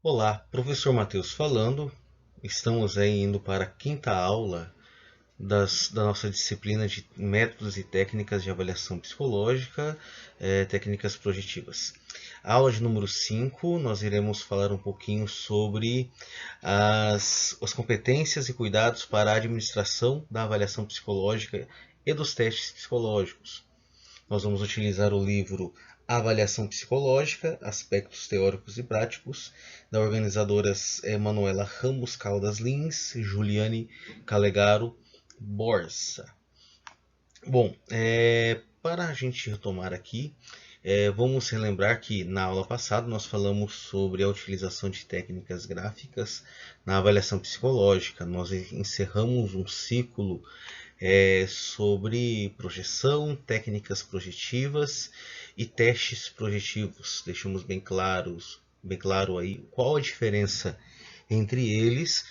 Olá, professor Matheus falando. Estamos aí indo para a quinta aula da nossa disciplina de métodos e técnicas de avaliação psicológica, técnicas projetivas. A aula de número 5, nós iremos falar um pouquinho sobre as competências e cuidados para a administração da avaliação psicológica e dos testes psicológicos. Nós vamos utilizar o livro Avaliação Psicológica, Aspectos Teóricos e Práticos, da organizadoras Manuela Ramos Caldas Lins e Juliane Calegaro Borsa. Bom, para a gente retomar aqui, vamos relembrar que na aula passada nós falamos sobre a utilização de técnicas gráficas na avaliação psicológica. Nós encerramos um ciclo sobre projeção, técnicas projetivas e testes projetivos. Deixamos bem claro aí qual a diferença entre eles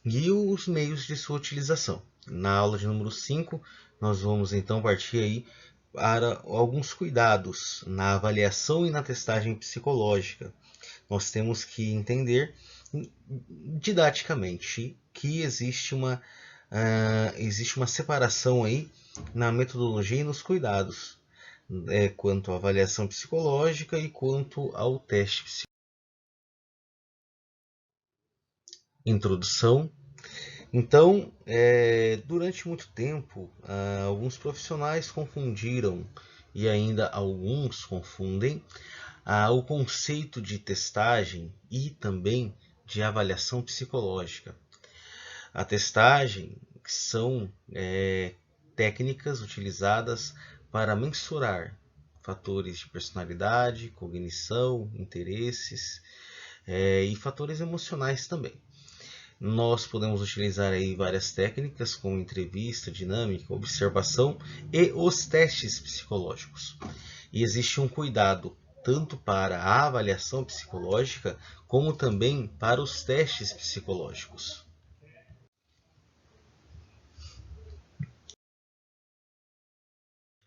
e os meios de sua utilização. Na aula de número 5, nós vamos então partir aí para alguns cuidados na avaliação e na testagem psicológica. Nós temos que entender didaticamente que existe uma separação aí na metodologia e nos cuidados, quanto à avaliação psicológica e quanto ao teste psicológico. Introdução. Então, durante muito tempo, alguns profissionais confundiram, e ainda alguns confundem, o conceito de testagem e também de avaliação psicológica. A testagem são técnicas utilizadas para mensurar fatores de personalidade, cognição, interesses e fatores emocionais também. Nós podemos utilizar aí várias técnicas como entrevista, dinâmica, observação e os testes psicológicos. E existe um cuidado tanto para a avaliação psicológica como também para os testes psicológicos.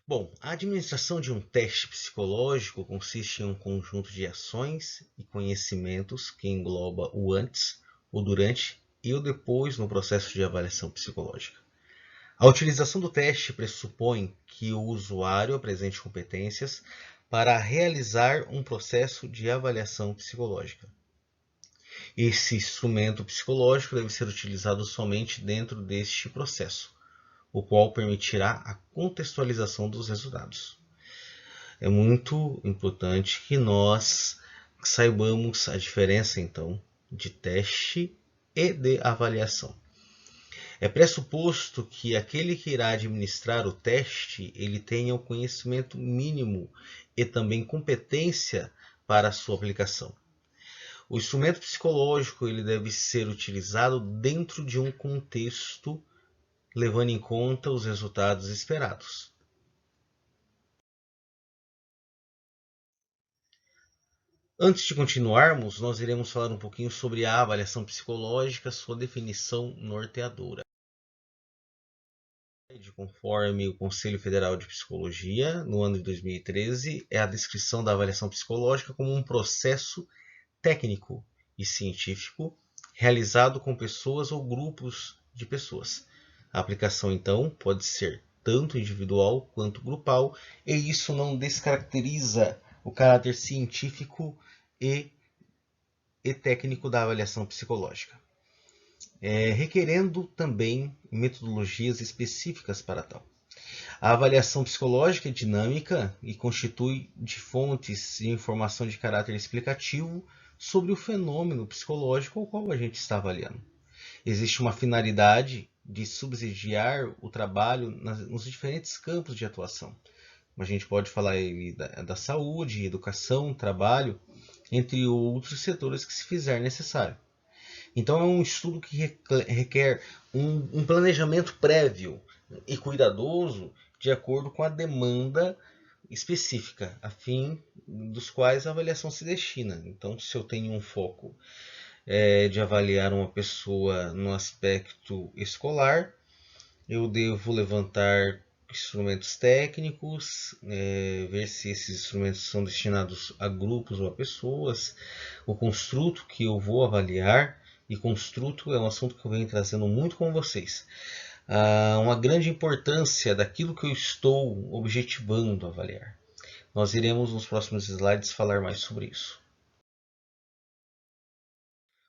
Bom, a administração de um teste psicológico consiste em um conjunto de ações e conhecimentos que engloba o antes, o durante e o depois no processo de avaliação psicológica. A utilização do teste pressupõe que o usuário apresente competências para realizar um processo de avaliação psicológica. Esse instrumento psicológico deve ser utilizado somente dentro deste processo, o qual permitirá a contextualização dos resultados. É muito importante que nós saibamos a diferença, então, de teste e de avaliação. É pressuposto que aquele que irá administrar o teste, ele tenha o conhecimento mínimo e também competência para a sua aplicação. O instrumento psicológico ele deve ser utilizado dentro de um contexto, levando em conta os resultados esperados. Antes de continuarmos, nós iremos falar um pouquinho sobre a avaliação psicológica, sua definição norteadora. Conforme o Conselho Federal de Psicologia, no ano de 2013, é a descrição da avaliação psicológica como um processo técnico e científico realizado com pessoas ou grupos de pessoas. A aplicação, então, pode ser tanto individual quanto grupal, e isso não descaracteriza o caráter científico e, e técnico da avaliação psicológica, requerendo também metodologias específicas para tal. A avaliação psicológica é dinâmica e constitui de fontes de informação de caráter explicativo sobre o fenômeno psicológico ao qual a gente está avaliando. Existe uma finalidade de subsidiar o trabalho nos diferentes campos de atuação. A gente pode falar da saúde, educação, trabalho, entre outros setores que se fizer necessário. Então é um estudo que requer um planejamento prévio e cuidadoso de acordo com a demanda específica, a fim dos quais a avaliação se destina. Então, se eu tenho um foco de avaliar uma pessoa no aspecto escolar, eu devo levantar instrumentos técnicos, ver se esses instrumentos são destinados a grupos ou a pessoas, o construto que eu vou avaliar, e construto é um assunto que eu venho trazendo muito com vocês. Uma grande importância daquilo que eu estou objetivando avaliar. Nós iremos nos próximos slides falar mais sobre isso.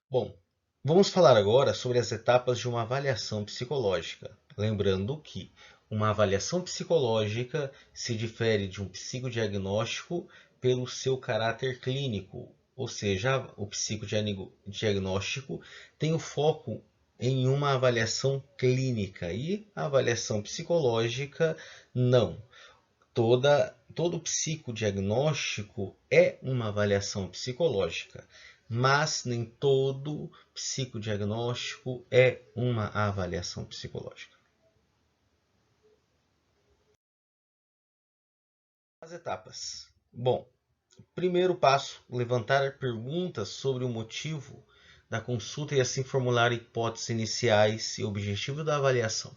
Bom, vamos falar agora sobre as etapas de uma avaliação psicológica. Lembrando que uma avaliação psicológica se difere de um psicodiagnóstico pelo seu caráter clínico, ou seja, o psicodiagnóstico tem o foco em uma avaliação clínica e a avaliação psicológica não. Todo psicodiagnóstico é uma avaliação psicológica, mas nem todo psicodiagnóstico é uma avaliação psicológica. As etapas. Bom, primeiro passo, levantar perguntas sobre o motivo da consulta e assim formular hipóteses iniciais e objetivo da avaliação.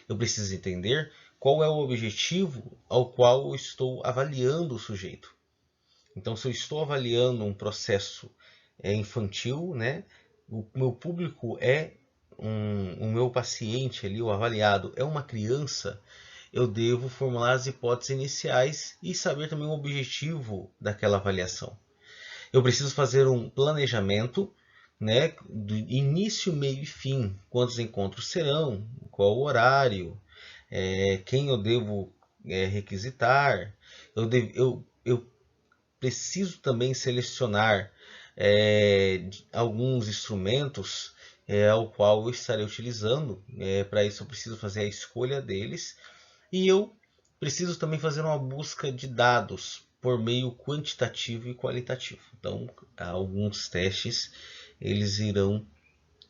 Eu preciso entender qual é o objetivo ao qual eu estou avaliando o sujeito. Então, se eu estou avaliando um processo infantil, né, o meu público o meu paciente ali, o avaliado, é uma criança, eu devo formular as hipóteses iniciais e saber também o objetivo daquela avaliação. Eu preciso fazer um planejamento, né, do início, meio e fim. Quantos encontros serão? Qual o horário? Quem eu devo requisitar? Eu preciso também selecionar alguns instrumentos ao qual eu estarei utilizando. Para isso eu preciso fazer a escolha deles. E eu preciso também fazer uma busca de dados por meio quantitativo e qualitativo. Então, alguns testes eles irão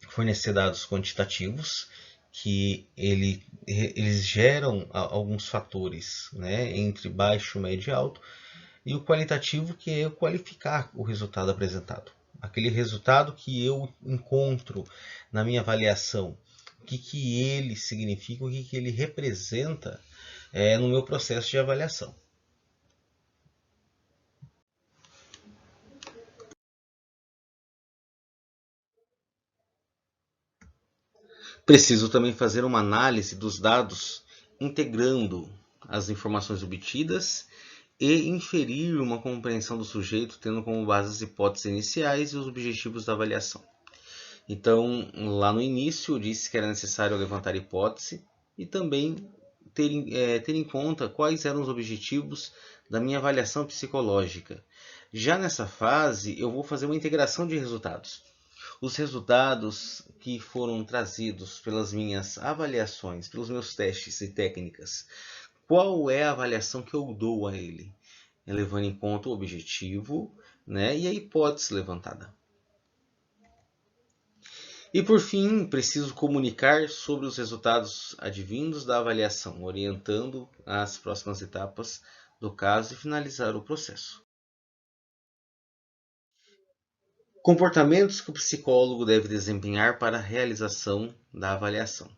fornecer dados quantitativos que eles geram alguns fatores, né, entre baixo, médio e alto, e o qualitativo, que é qualificar o resultado apresentado. Aquele resultado que eu encontro na minha avaliação, o que ele significa, o que ele representa no meu processo de avaliação. Preciso também fazer uma análise dos dados, integrando as informações obtidas e inferir uma compreensão do sujeito, tendo como base as hipóteses iniciais e os objetivos da avaliação. Então, lá no início, eu disse que era necessário levantar hipótese e também ter em conta quais eram os objetivos da minha avaliação psicológica. Já nessa fase, eu vou fazer uma integração de resultados. Os resultados que foram trazidos pelas minhas avaliações, pelos meus testes e técnicas, qual é a avaliação que eu dou a ele? Levando em conta o objetivo, né, e a hipótese levantada. E por fim, preciso comunicar sobre os resultados advindos da avaliação, orientando as próximas etapas do caso e finalizar o processo. Comportamentos que o psicólogo deve desempenhar para a realização da avaliação.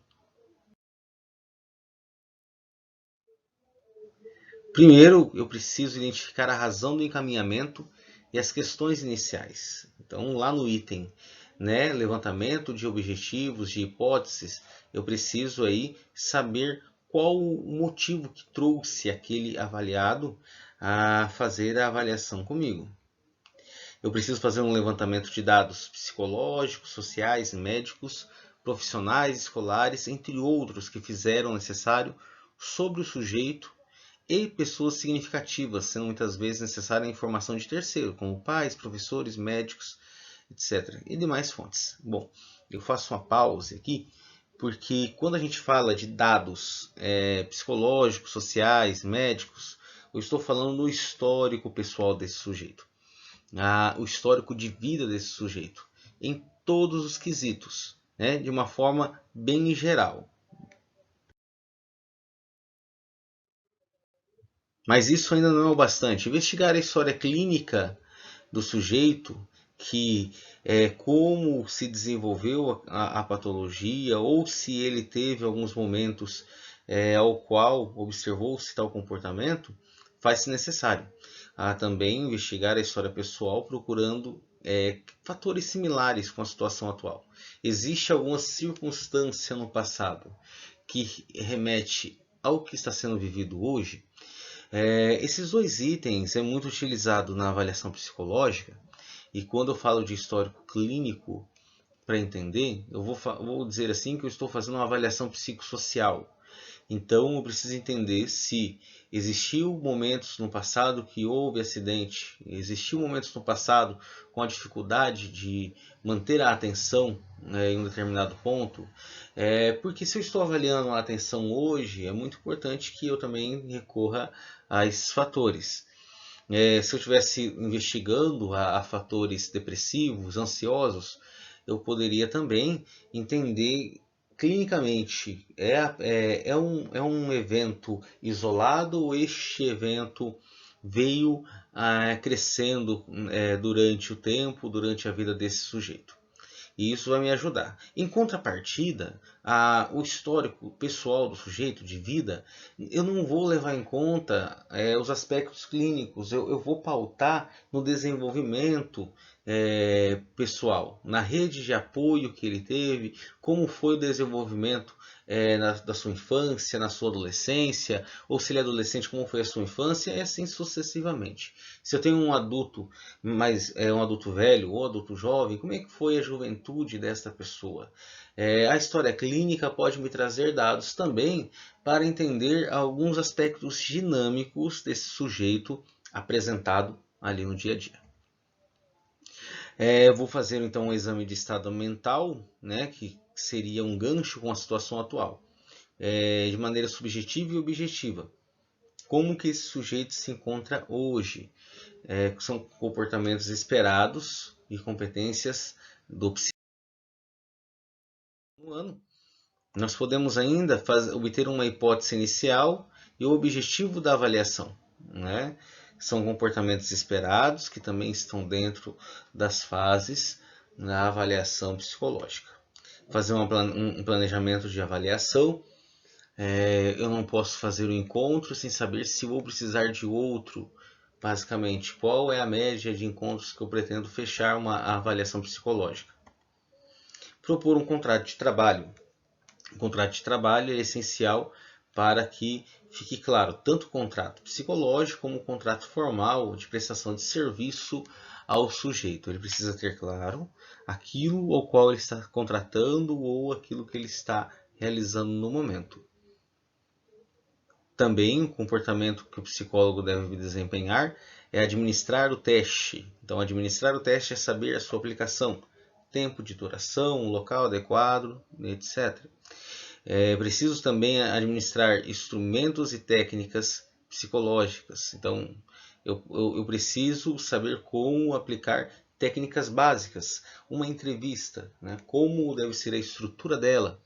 Primeiro, eu preciso identificar a razão do encaminhamento e as questões iniciais. Então, lá no item, né, levantamento de objetivos, de hipóteses, eu preciso aí saber qual o motivo que trouxe aquele avaliado a fazer a avaliação comigo. Eu preciso fazer um levantamento de dados psicológicos, sociais, médicos, profissionais, escolares, entre outros que fizeram necessário sobre o sujeito e pessoas significativas, sendo muitas vezes necessária a informação de terceiro, como pais, professores, médicos, etc. e demais fontes. Bom, eu faço uma pausa aqui, porque quando a gente fala de dados psicológicos, sociais, médicos, eu estou falando no histórico pessoal desse sujeito. O histórico de vida desse sujeito, em todos os quesitos, né, de uma forma bem geral. Mas isso ainda não é o bastante. Investigar a história clínica do sujeito, que como se desenvolveu a patologia, ou se ele teve alguns momentos ao qual observou-se tal comportamento, faz-se necessário também investigar a história pessoal procurando fatores similares com a situação atual. Existe alguma circunstância no passado que remete ao que está sendo vivido hoje? Esses dois itens é muito utilizado na avaliação psicológica, e quando eu falo de histórico clínico, para entender, eu vou dizer assim que eu estou fazendo uma avaliação psicossocial. Então eu preciso entender se existiu momentos no passado que houve acidente, existiu momentos no passado com a dificuldade de manter a atenção, em um determinado ponto. Porque se eu estou avaliando a atenção hoje, é muito importante que eu também recorra a esses fatores. Se eu estivesse investigando a fatores depressivos, ansiosos, eu poderia também entender clinicamente, é um evento isolado ou este evento veio crescendo durante o tempo, durante a vida desse sujeito? E isso vai me ajudar. Em contrapartida, o histórico pessoal do sujeito de vida, eu não vou levar em conta os aspectos clínicos, eu vou pautar no desenvolvimento pessoal, na rede de apoio que ele teve, como foi o desenvolvimento da sua infância, na sua adolescência, ou se ele é adolescente, como foi a sua infância, e assim sucessivamente. Se eu tenho um adulto, um adulto velho ou adulto jovem, como é que foi a juventude desta pessoa? A história clínica pode me trazer dados também para entender alguns aspectos dinâmicos desse sujeito apresentado ali no dia a dia. Vou fazer então um exame de estado mental, né, que seria um gancho com a situação atual, de maneira subjetiva e objetiva. Como que esse sujeito se encontra hoje? São comportamentos esperados e competências do psicólogo no ano. Nós podemos ainda obter uma hipótese inicial e o objetivo da avaliação, né? São comportamentos esperados que também estão dentro das fases na avaliação psicológica. Fazer um planejamento de avaliação. Eu não posso fazer o encontro sem saber se vou precisar de outro. Basicamente, qual é a média de encontros que eu pretendo fechar uma avaliação psicológica? Propor um contrato de trabalho. O contrato de trabalho é essencial para que fique claro tanto o contrato psicológico como o contrato formal de prestação de serviço ao sujeito. Ele precisa ter claro aquilo ao qual ele está contratando ou aquilo que ele está realizando no momento. Também o comportamento que o psicólogo deve desempenhar é administrar o teste. Então, administrar o teste é saber a sua aplicação, tempo de duração, local adequado, etc. É preciso também administrar instrumentos e técnicas psicológicas. Então, eu preciso saber como aplicar técnicas básicas. Uma entrevista, né? Como deve ser a estrutura dela,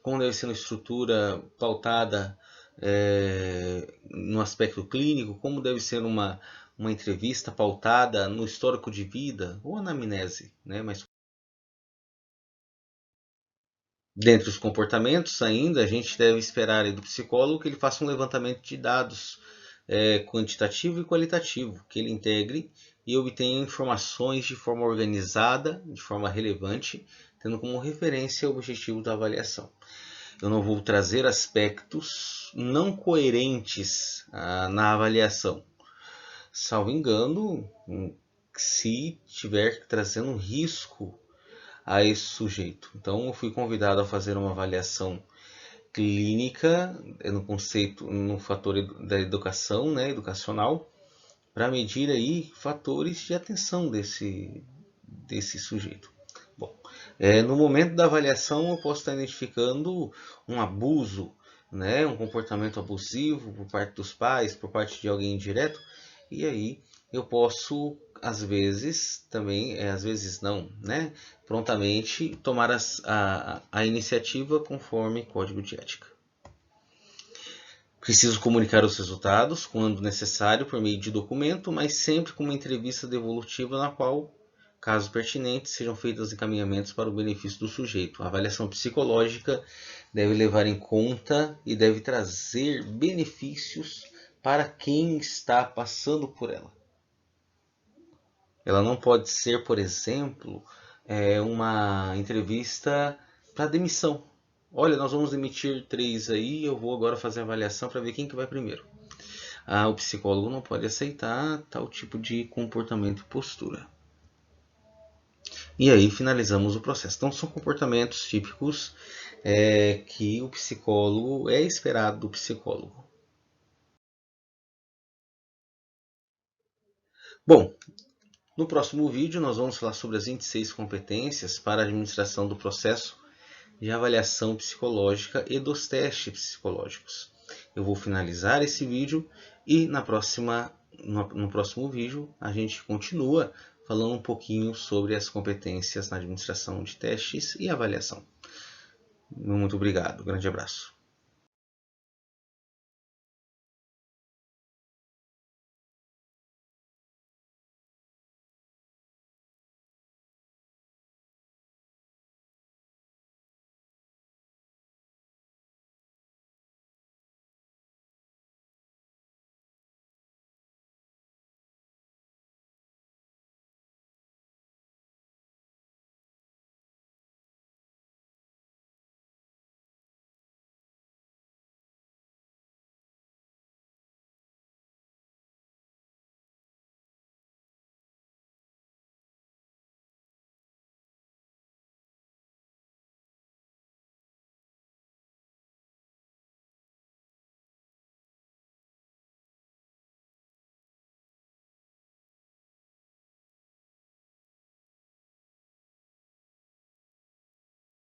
como deve ser uma estrutura pautada no aspecto clínico, como deve ser uma entrevista pautada no histórico de vida ou anamnese, né? Mas dentre os comportamentos ainda, a gente deve esperar do psicólogo que ele faça um levantamento de dados quantitativo e qualitativo, que ele integre e obtenha informações de forma organizada, de forma relevante, tendo como referência o objetivo da avaliação. Eu não vou trazer aspectos não coerentes na avaliação. Salvo engano, se estiver trazendo um risco a esse sujeito. Então, eu fui convidado a fazer uma avaliação clínica no conceito, no fator da educação, né, educacional, para medir aí fatores de atenção desse sujeito. Bom, no momento da avaliação eu posso estar identificando um abuso, né, um comportamento abusivo por parte dos pais, por parte de alguém indireto, e aí eu posso, às vezes, também, às vezes não, né, prontamente tomar a iniciativa conforme código de ética. Preciso comunicar os resultados, quando necessário, por meio de documento, mas sempre com uma entrevista devolutiva na qual caso pertinente, sejam feitos encaminhamentos para o benefício do sujeito. A avaliação psicológica deve levar em conta e deve trazer benefícios para quem está passando por ela. Ela não pode ser, por exemplo, uma entrevista para demissão. Olha, nós vamos demitir 3 aí, eu vou agora fazer a avaliação para ver quem que vai primeiro. O psicólogo não pode aceitar tal tipo de comportamento e postura. E aí finalizamos o processo. Então são comportamentos típicos que o psicólogo é esperado do psicólogo. Bom, no próximo vídeo nós vamos falar sobre as 26 competências para a administração do processo de avaliação psicológica e dos testes psicológicos. Eu vou finalizar esse vídeo e no próximo vídeo a gente continua falando um pouquinho sobre as competências na administração de testes e avaliação. Muito obrigado, grande abraço.